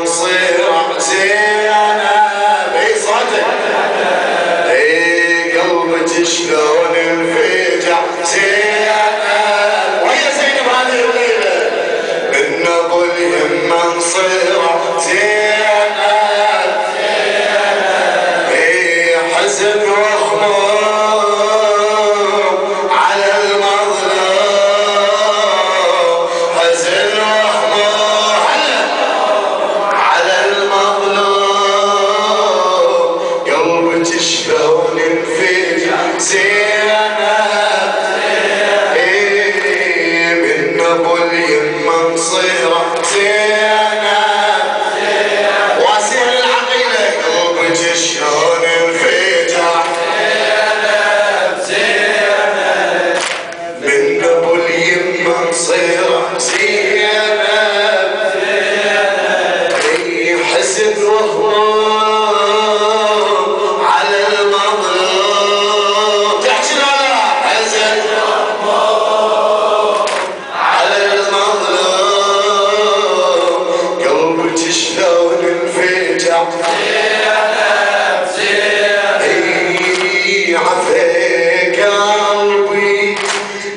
صيرة زينب بصدق قلبك شلون انفجع زينب ويا زينب هذه الليلة من ابو اليمة صيرة زينب حزن وهموم على المظلوم حزن وهموم على المظلوم قلبك شلون انفجع زينب من ابو اليمة صيرة زينب واسع العقيلة قلبك شلون انفجع من ابو اليمة صيرة زينب حزن وهموم على المظلوم تحكي لا حزن وهموم على المظلوم قلبك شلون انفجع عفاك قلبي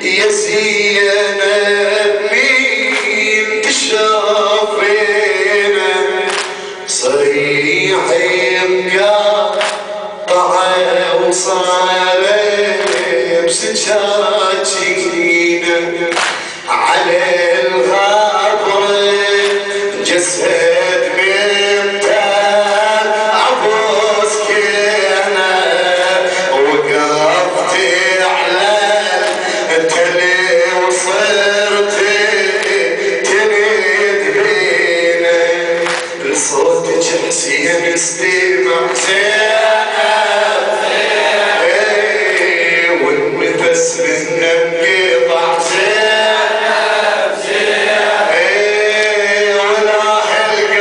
يا زينب مين تشافينا صريح مقطعة وصالب سجاجينا على الغابر جسد ممتد عبوس كينا وقفت على التلي وصرت تنيد بينا لصوتك حسين استمع زينب والنفس منا انقطع زينب ولا القلب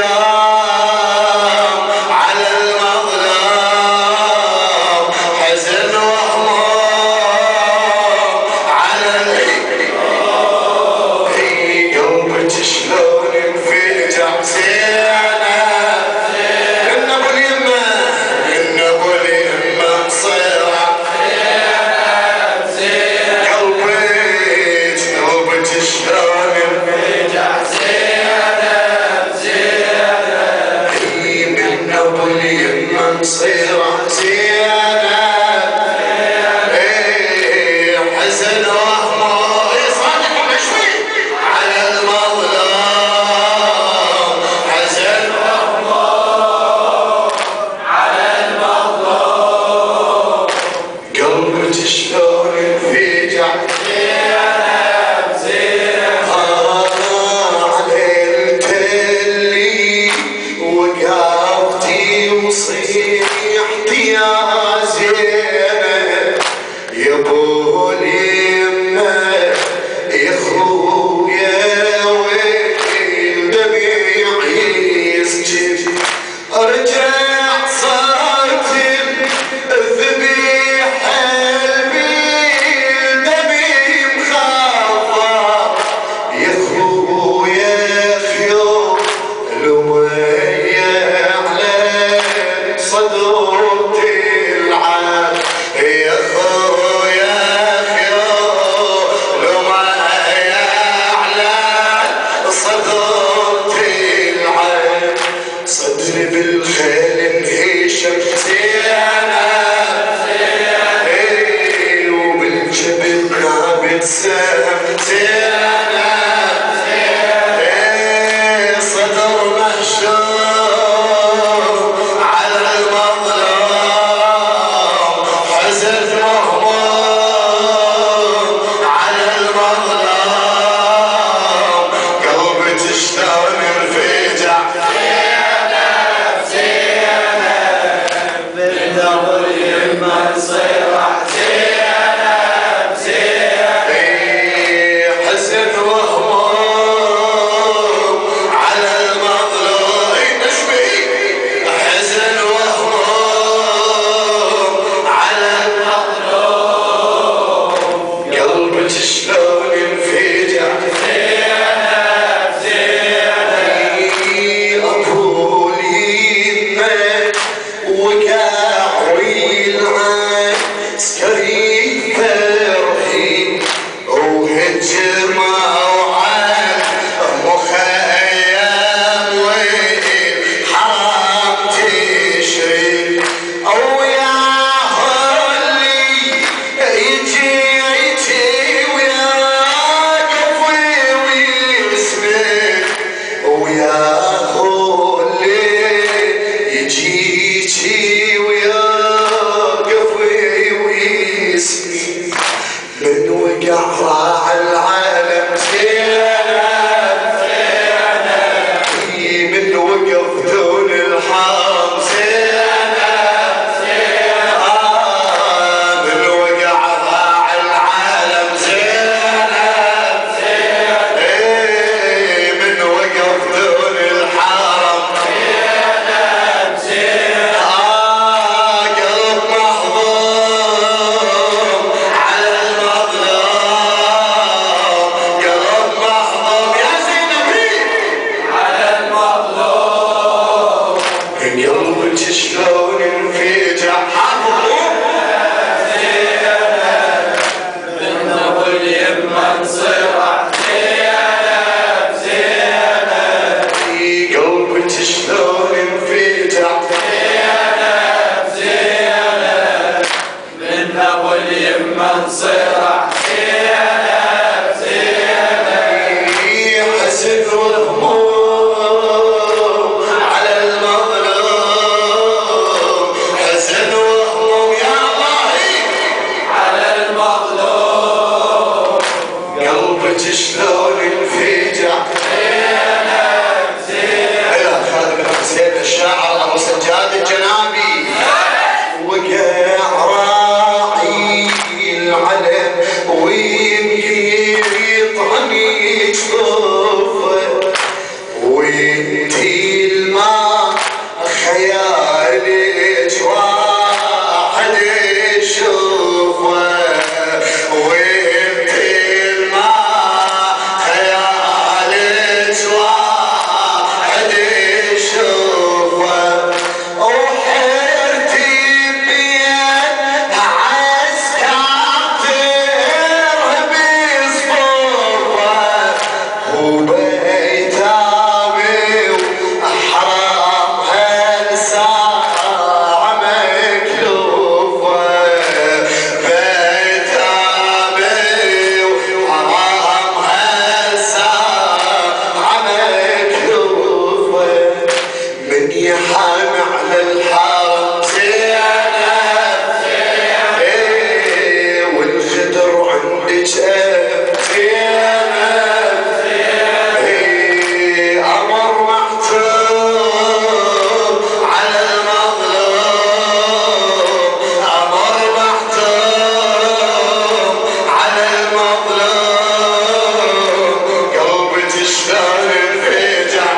وياخو الليل يجيكي ويوقف ويسمي من وقع راع العالم زينب من وقف دون الحرم زينب من وقع راع العالم زينب من وقف دون الحرم قلب محظوظ على المظلوم قلب محظوظ يا زينبي على المظلوم قلبك شلون انفجع حظوظ من ابو اليمه انصرع قلبك شلون انفجع من ابو اليمه انصرع حزن وهموم على المظلوم حزن وهموم يا الله على المظلوم قلبك شلون انفجع إلى خالد بن حسين الشاعر ابو سجاد الجنابي وقع راعي العلم ويمكن يطعني جفوفه وانتي الماء خيالك واحد يشوفه وانتي الماء خيالك واحد يشوفه وحيرتي بين عسكر ترهب صفوفه وبيتامي وحرام هالساعة مكلوفة بيتامي وحرام هالساعة مكلوفة من يحام على الحرم زينب والغدر عندك زينب أمر محتوم على المظلوم أمر محتوم على المظلوم قلبك شلون انفجع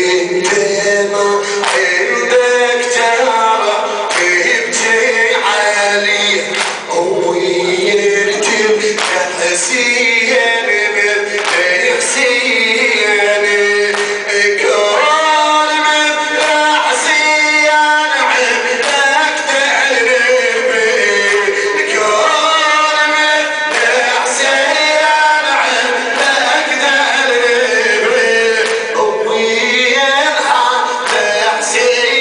انت ما عندك جارة تبكي عليه ويرتب حسين من حسين كرام من حسين عندك تقربي كرام من حسين عندك تقربي وينها تحسينكم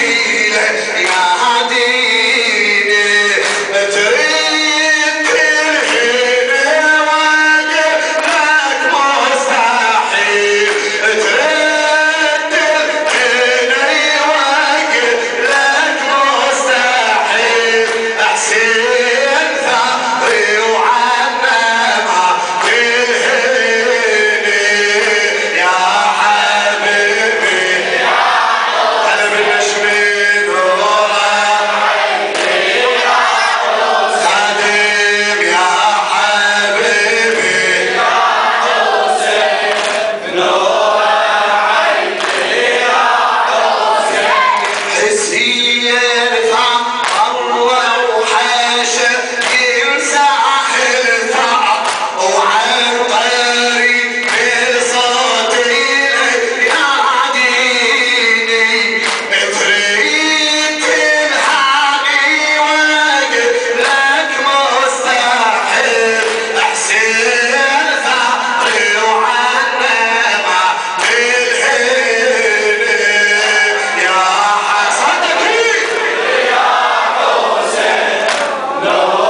الليل يا No.